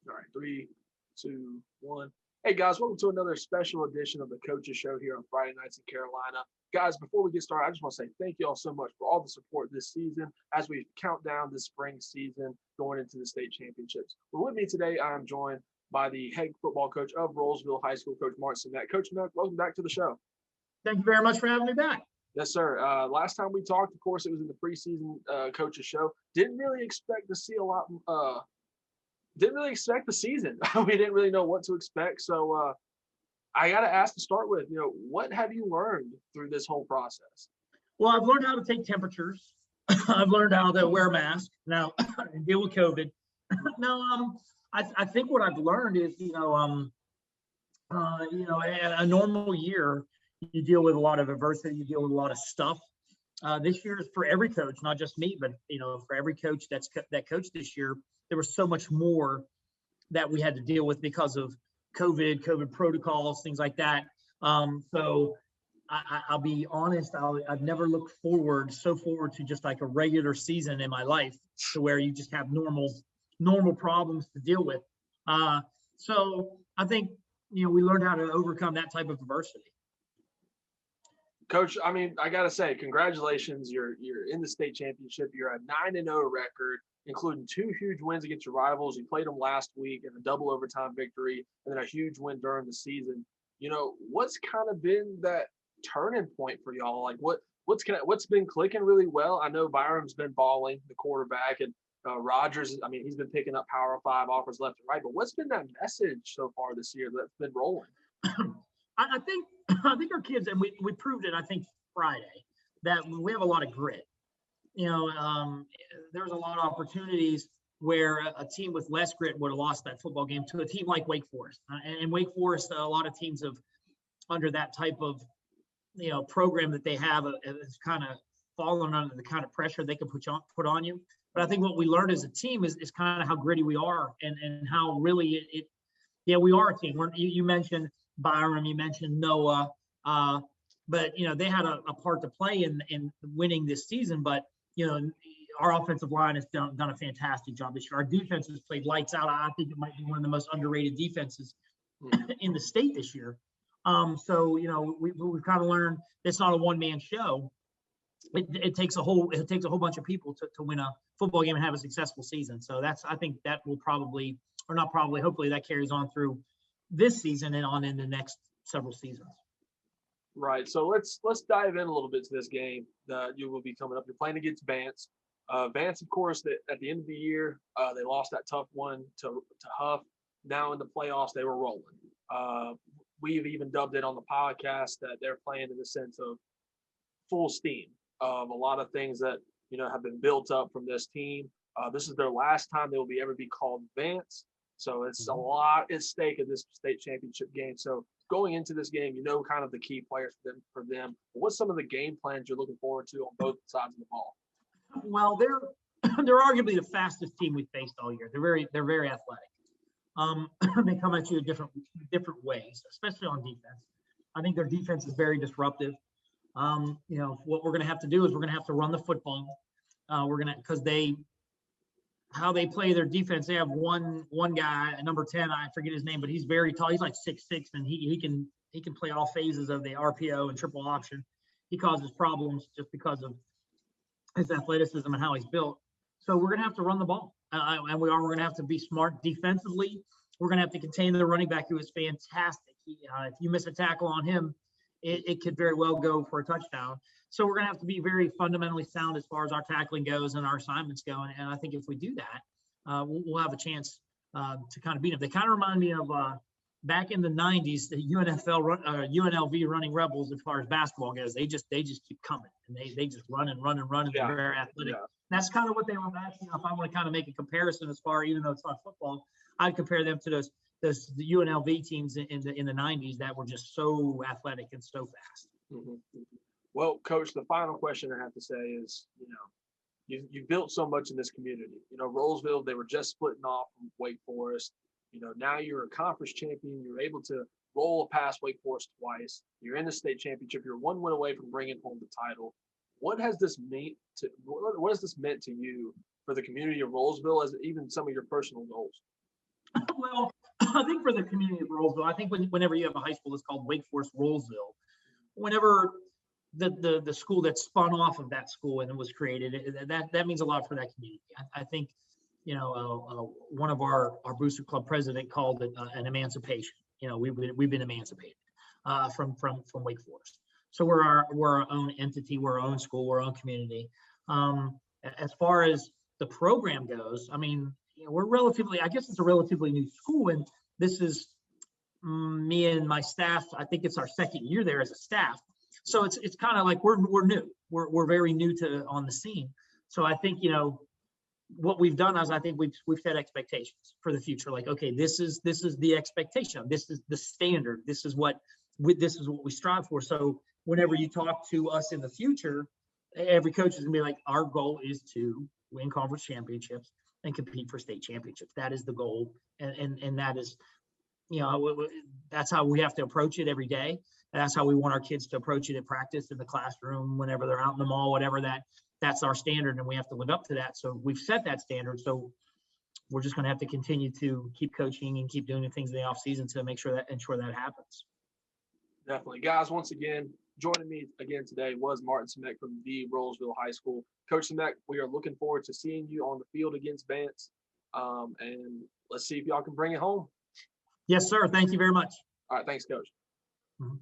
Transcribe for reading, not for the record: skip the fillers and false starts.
All right, three, two, one. Hey guys, welcome to another special edition of the Coaches Show here on Friday nights in Carolina. Guys, before we get started, I just want to say thank you all so much for all the support this season as we count down the spring season going into the state championships. Well, with me today, I am joined by the head football coach of Rolesville High School, Coach Mark Samek. Coach Samek, welcome back to the show. Thank you very much for having me back. Yes, sir. Last time we talked, of course, it was in the preseason coaches show. Didn't really expect to see a lot. Didn't really expect the season. We didn't really know what to expect. So I got to ask to start with, what have you learned through this whole process? Well, I've learned how to take temperatures. I've learned how to wear a mask now and deal with COVID. I think what I've learned is, a normal year, you deal with a lot of adversity, you deal with a lot of stuff. This year is for every coach, not just me, but for every coach that coached this year, there was so much more that we had to deal with because of COVID protocols, things like that. So I'll be honest, I've never looked so forward to just like a regular season in my life, to where you just have normal problems to deal with. So I think we learned how to overcome that type of adversity. Coach, I mean, I got to say, congratulations. You're in the state championship. You're a 9-0 record, including 2 huge wins against your rivals. You played them last week in a double overtime victory, and then a huge win during the season. What's kind of been that turning point for y'all? Like, what's been clicking really well? I know Byram's been balling, the quarterback, and Rogers, I mean, he's been picking up Power 5 offers left and right. But what's been that message so far this year that's been rolling? I think our kids, and we proved it, I think, Friday, that we have a lot of grit. There's a lot of opportunities where a team with less grit would have lost that football game to a team like Wake Forest. And Wake Forest, a lot of teams have, under that type of, program that they have, has kind of fallen under the kind of pressure they can put on you. But I think what we learned as a team is kind of how gritty we are, and how really we are a team. You mentioned Byram, you mentioned Noah, but they had a part to play in winning this season. But our offensive line has done a fantastic job this year. Our defense has played lights out. I think it might be one of the most underrated defenses in the state this year. So we've kind of learned it's not a one-man show. It takes a whole bunch of people to win a football game and have a successful season. So I think that will hopefully that carries on through this season and on in the next several seasons. Right. So let's dive in a little bit to this game that you will be coming up. You're playing against Vance. Vance, of course, at the end of the year, they lost that tough one to Huff. Now in the playoffs, they were rolling. We've even dubbed it on the podcast that they're playing in the sense of full steam. A lot of things that have been built up from this team. This is their last time they will ever be called Vance. So it's a lot at stake in this state championship game. So going into this game, kind of the key players for them. What's some of the game plans you're looking forward to on both sides of the ball? Well, they're arguably the fastest team we've faced all year. They're very athletic. They come at you in different ways, especially on defense. I think their defense is very disruptive. What we're going to have to do is we're going to have to run the football. Because how they play their defense, they have one guy, number 10, I forget his name, but he's very tall. He's like 6'6", and he can play all phases of the RPO and triple option. He causes problems just because of his athleticism and how he's built. So we're going to have to run the ball, and we're going to have to be smart defensively. We're going to have to contain the running back, who is fantastic. If you miss a tackle on him, it could very well go for a touchdown. So we're going to have to be very fundamentally sound as far as our tackling goes and our assignments go. And I think if we do that, we'll have a chance to kind of beat them. They kind of remind me of back in the 90s, the UNLV running Rebels as far as basketball goes. They just keep coming, and they just run and run and run, and they're very athletic. Yeah. That's kind of what they were actually. If I want to kind of make a comparison as far, even though it's not football, I'd compare them to those the UNLV teams in the 90s that were just so athletic and so fast. Mm-hmm. Well, Coach, the final question I have to say is, you built so much in this community. Rolesville, they were just splitting off from Wake Forest. Now you're a conference champion. You're able to roll past Wake Forest twice. You're in the state championship. You're one win away from bringing home the title. What has this meant to you for the community of Rolesville, as even some of your personal goals? Well, I think for the community of Rolesville, I think whenever you have a high school that's called Wake Forest Rolesville, whenever the school that spun off of that school and it was created, that means a lot for that community. I think, one of our Booster Club president called it an emancipation. We've been emancipated from Wake Forest. So we're our own entity, we're our own school, we're our own community. As far as the program goes, I mean, we're relatively, I guess it's a relatively new school, and this is me and my staff. I think it's our second year there as a staff. So it's kind of like we're new. We're very new on the scene. So I think, what we've done is I think we've set expectations for the future. Like, okay, this is the expectation. This is the standard. This is what we strive for. So whenever you talk to us in the future, every coach is gonna be like, our goal is to win conference championships and compete for state championships. That is the goal, and that is, that's how we have to approach it every day. And that's how we want our kids to approach it at practice, in the classroom, whenever they're out in the mall, whatever that's our standard, and we have to live up to that. So we've set that standard. So we're just going to have to continue to keep coaching and keep doing the things in the off season to ensure that happens. Definitely. Guys, once again, joining me again today was Martin Samek from the Rolesville High School. Coach Samek, we are looking forward to seeing you on the field against Vance. And let's see if y'all can bring it home. Yes, sir. Thank you very much. All right. Thanks, Coach. Mm-hmm.